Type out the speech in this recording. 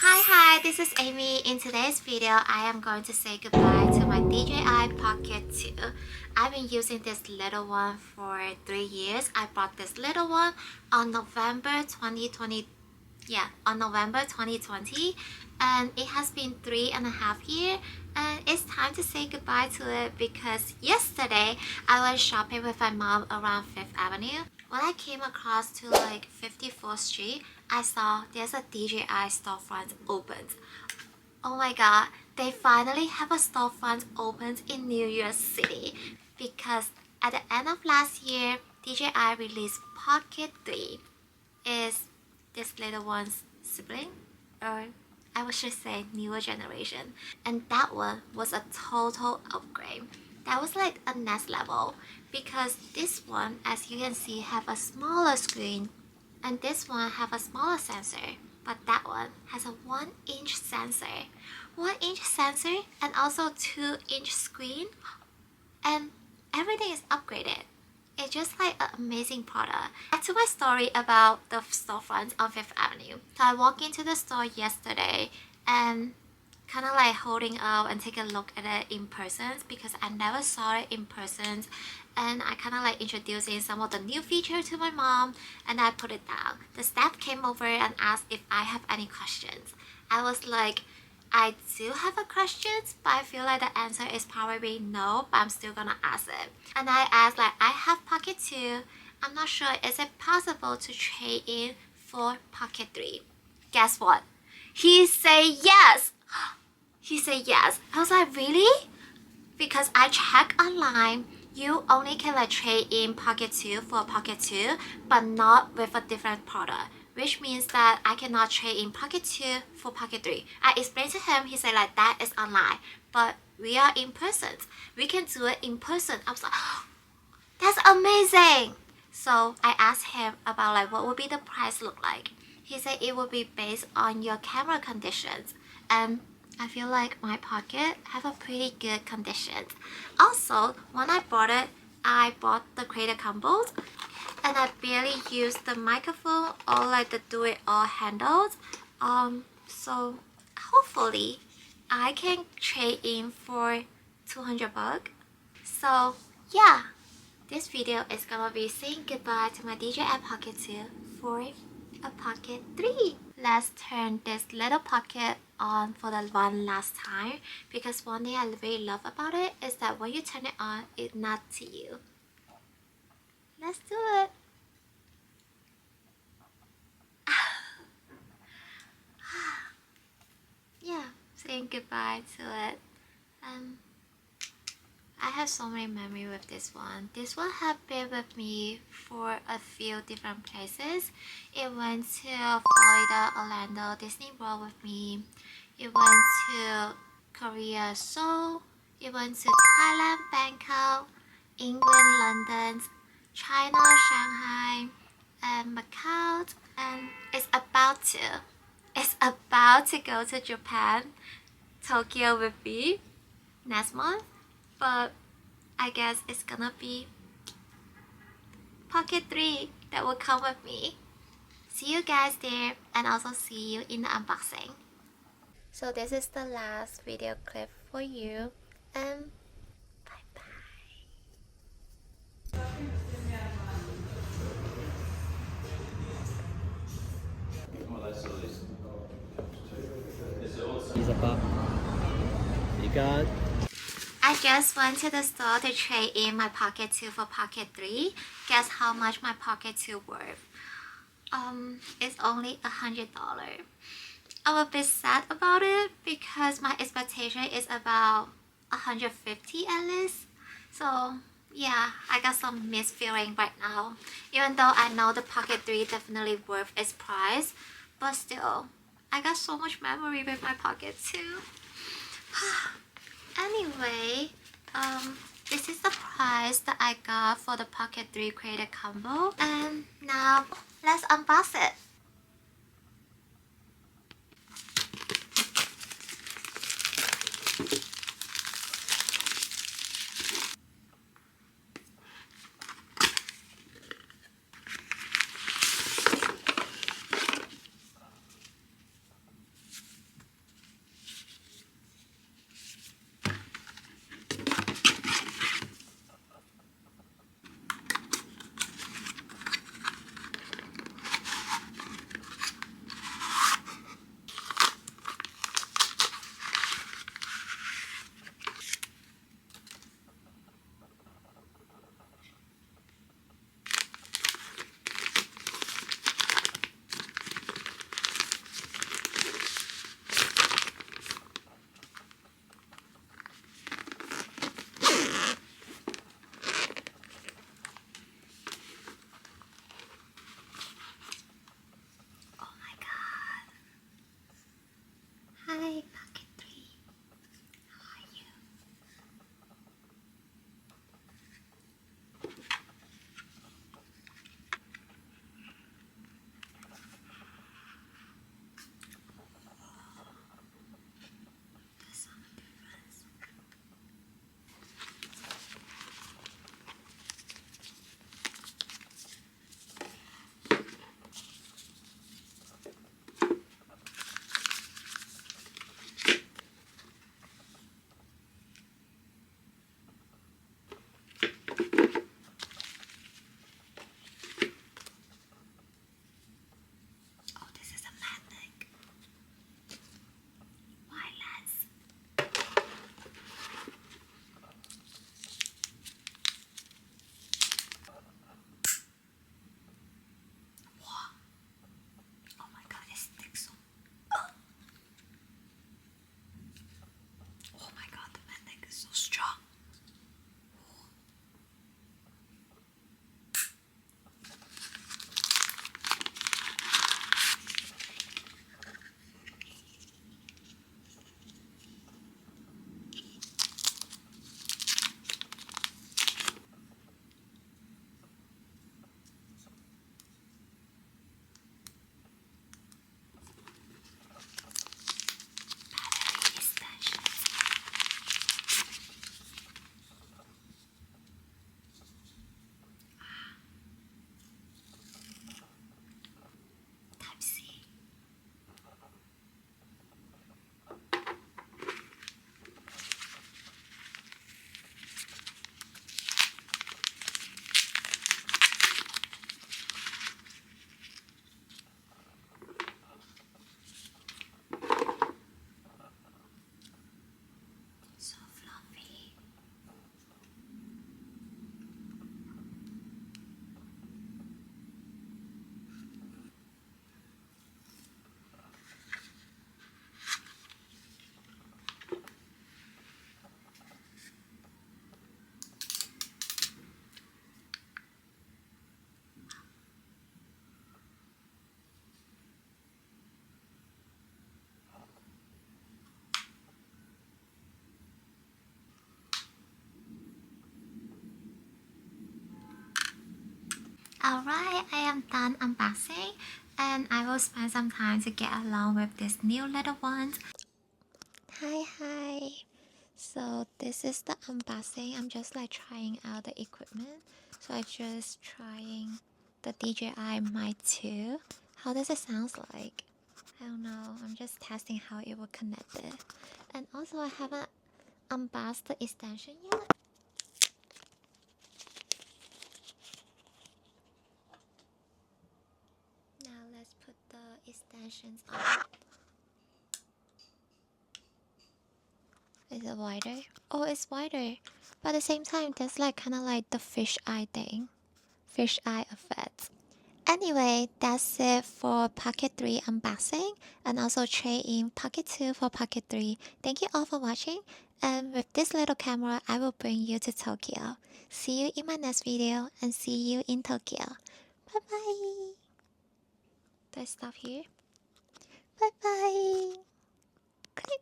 Hi, this is Amy. In today's video, I am going to say goodbye to my DJI Pocket 2. I've been using this little one for 3 years. I bought this little one on November 2020. Yeah, on November 2020, and it has been 3.5 years, and it's time to say goodbye to it because yesterday I went shopping with my mom around 5th Avenue. When I came across to like 54th Street, I saw there's a DJI storefront opened. Oh my god, they finally have a storefront opened in New York City because at the end of last year, DJI released Pocket 3. Is this little one's sibling, or I should say newer generation, and that one was a total upgrade. That was like a next level because this one, as you can see, have a smaller screen, and this one have a smaller sensor, but that one has a 1-inch sensor, 1-inch sensor, and also 2-inch screen, and everything is upgraded. It's just like an amazing product. Back to my story about the storefront on 5th Avenue. So I walked into the store yesterday and kind of like holding out and take a look at it in person because I never saw it in person, and I kind of like introducing some of the new features to my mom, and I put it down. The staff came over and asked if I have any questions. I was like, I do have a question, but I feel like the answer is probably no, but I'm still gonna ask it. And I asked like, I have Pocket 2. I'm not sure, is it possible to trade in for Pocket 3? Guess what? He said yes! He said yes. I was like, really? Because I checked online, you only can like trade in Pocket 2 for Pocket 2, but not with a different product, which means that I cannot trade in Pocket 2 for Pocket 3. I explained to him, he said like, that is online, but we are in person. We can do it in person. I was like, oh, that's amazing. So I asked him about like what would be the price look like. He said it would be based on your camera conditions, and I feel like my Pocket have a pretty good conditions. Also, when I bought it, I bought the creator combos, and I barely used the microphone or like the do-it-all handles. So hopefully I can trade in for 200 bucks. So yeah, this video is gonna be saying goodbye to my DJI Pocket 2 for a Pocket 3. Let's turn this little Pocket on for the one last time, because one thing I really love about it is that when you turn it on, it nods to you. Let's do it. Yeah, saying goodbye to it. I have so many memories with this one. This one have been with me for a few different places. It went to Florida, Orlando, Disney World with me. It went to Korea, Seoul. It went to Thailand, Bangkok, England, London, China, Shanghai, and Macau. And it's about to go to Japan, Tokyo with me next month. But I guess it's gonna be Pocket 3 that will come with me. See you guys there, and also see you in the unboxing. So this is the last video clip for you, and bye bye. You got I just went to the store to trade in my Pocket 2 for Pocket 3. Guess how much my Pocket 2 worth? It's only $100. I'm a bit sad about it because my expectation is about 150 at least. So yeah, I got some mixed feeling right now. Even though I know the Pocket 3 definitely worth its price, but still, I got so much memory with my Pocket 2. Anyway, this is the price that I got for the Pocket 3 creator combo, and now let's unbox it. Alright, I am done unboxing and I will spend some time to get along with this new little one. Hi. So this is the unboxing. I'm just like trying out the equipment. So I just trying the DJI Mic 2. How does it sound like? I don't know. I'm just testing how it will connect it. And also I haven't unboxed the extension yet. Now let's put the extensions on. Is it wider? Oh, it's wider. But at the same time, there's like kind of like the fish eye thing. Fish eye effect. Anyway, that's it for Pocket 3 unboxing and also trade-in Pocket 2 for Pocket 3. Thank you all for watching. And with this little camera, I will bring you to Tokyo. See you in my next video and see you in Tokyo. Bye bye. Do I stop here? Bye bye. Click.